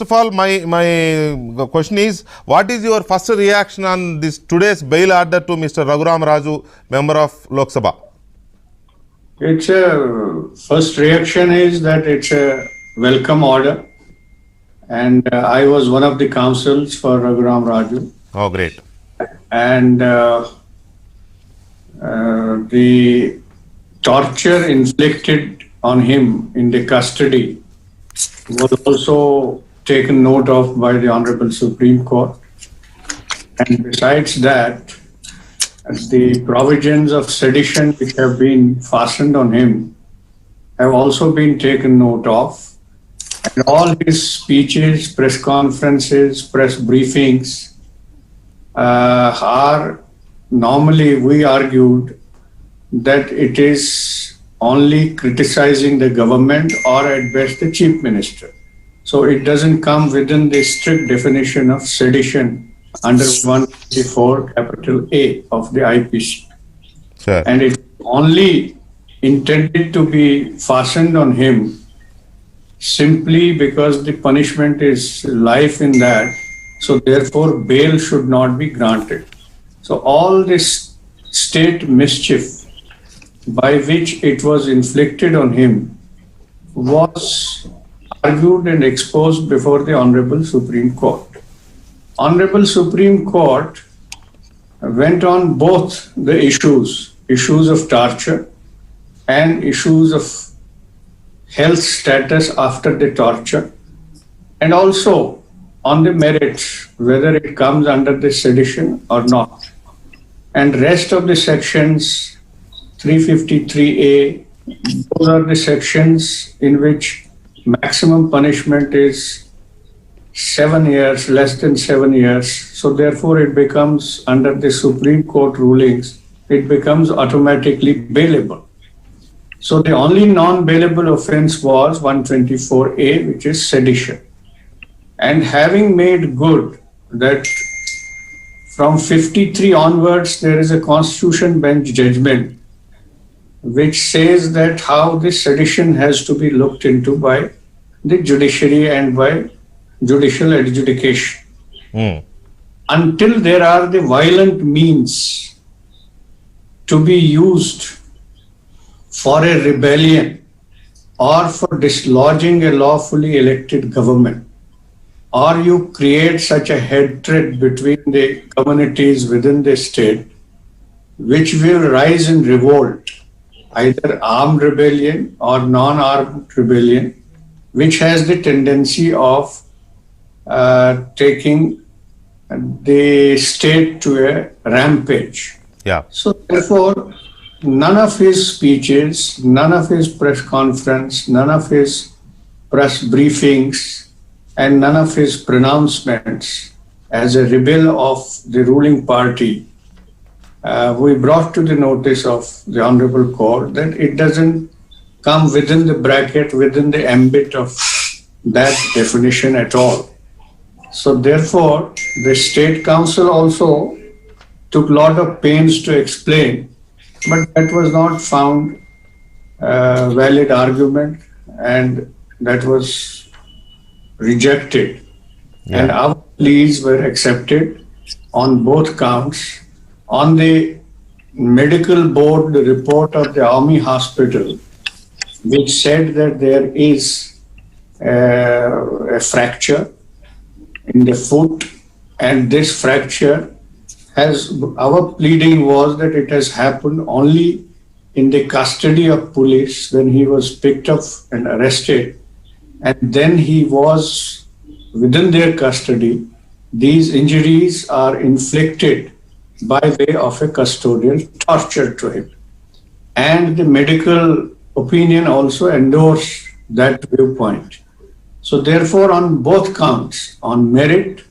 of all, my question is, what is your first reaction on this today's bail order to Mr. Raghuram Raju, member of Lok Sabha? It's a first reaction is that it's a welcome order, and I was one of the counsels for Raghuram Raju, Oh, great. and the torture inflicted on him in the custody was also taken note of by the Honorable Supreme Court. And besides that, the provisions of sedition which have been fastened on him have also been taken note of. And all his speeches, press conferences, press briefings are normally, we argued that it is only criticizing the government or at best the chief minister. So it doesn't come within the strict definition of sedition under 154 capital A of the IPC. Sure. And it's only intended to be fastened on him simply because the punishment is life in that. So therefore bail should not be granted. So all this state mischief by which it was inflicted on him was argued and exposed before the Honorable Supreme Court. Honorable Supreme Court went on both the issues of torture and issues of health status after the torture, and also on the merits, whether it comes under the sedition or not. And rest of the sections, 353A, those are the sections in which maximum punishment is 7 years, less than 7 years. So therefore it becomes, under the Supreme Court rulings, it becomes automatically bailable. So the only non-bailable offense was 124A, which is sedition. And having made good that from 53 onwards, there is a Constitution Bench judgment which says that how this sedition has to be looked into by the judiciary and by judicial adjudication. Until there are the violent means to be used for a rebellion or for dislodging a lawfully elected government, or you create such a hatred between the communities within the state, which will rise in revolt, either armed rebellion or non-armed rebellion, which has the tendency of taking the state to a rampage. Yeah. So therefore, none of his speeches, none of his press conference, none of his press briefings, and none of his pronouncements as a rebel of the ruling party, we brought to the notice of the Honorable Court that it doesn't come within the bracket, within the ambit of that definition at all. So therefore, the State Council also took a lot of pains to explain, but that was not found valid argument, and that was rejected. Yeah. And our pleas were accepted on both counts. On the medical board, the report of the Army hospital, which said that there is a fracture in the foot, and this fracture has, our pleading was that it has happened only in the custody of police when he was picked up and arrested, and then he was within their custody. These injuries are inflicted by way of a custodial torture to him. And the medical opinion also endorsed that viewpoint. So therefore, on both counts, on merit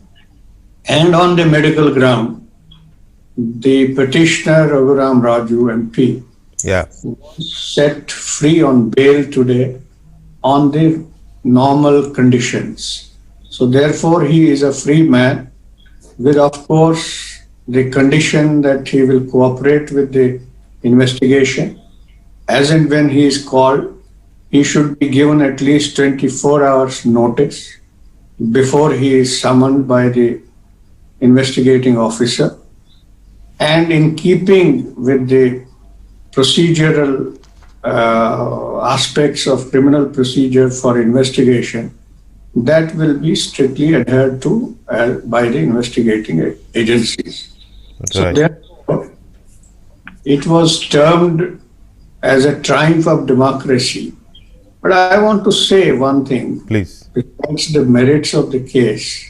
and on the medical ground, the petitioner Raghuram Raju MP was set free on bail today on the normal conditions. So therefore, he is a free man with, of course, the condition that he will cooperate with the investigation. As and when he is called, he should be given at least 24 hours notice. before he is summoned by the investigating officer. And in keeping with the procedural aspects of criminal procedure for investigation, that will be strictly adhered to by the investigating agencies. So Right. therefore, it was termed as a triumph of democracy. But I want to say one thing, Please. besides the merits of the case.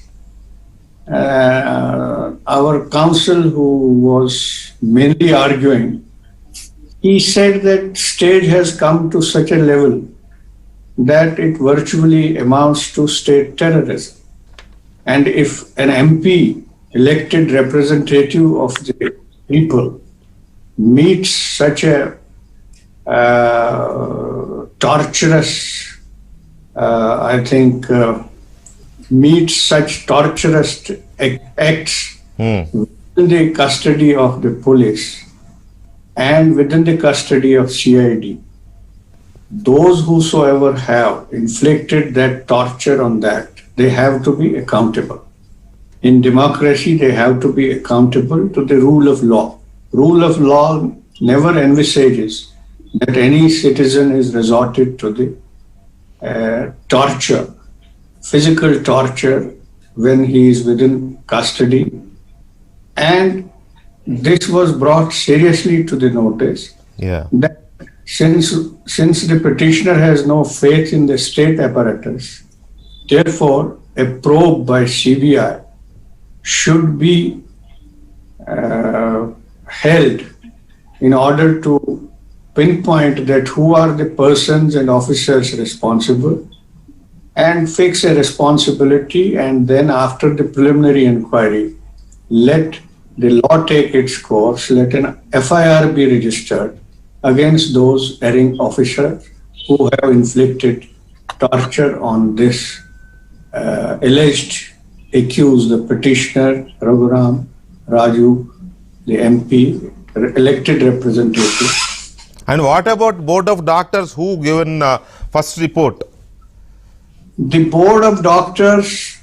Our counsel, who was mainly arguing, he said that stage has come to such a level that it virtually amounts to state terrorism. And if an MP, elected representative of the people, meets such a torturous, meets such torturous acts within the custody of the police and within the custody of CID, those whosoever have inflicted that torture on that, they have to be accountable. In democracy, they have to be accountable to the rule of law. Rule of law never envisages that any citizen is resorted to the torture, physical torture, when he is within custody. And this was brought seriously to the notice Yeah. that since the petitioner has no faith in the state apparatus, therefore a probe by CBI should be held in order to pinpoint that who are the persons and officers responsible and fix a responsibility, and then after the preliminary inquiry, let the law take its course, let an FIR be registered against those erring officers who have inflicted torture on this alleged accused, the petitioner Raghuram Raju, the MP, elected representative. And what about board of doctors who given first report? The board of doctors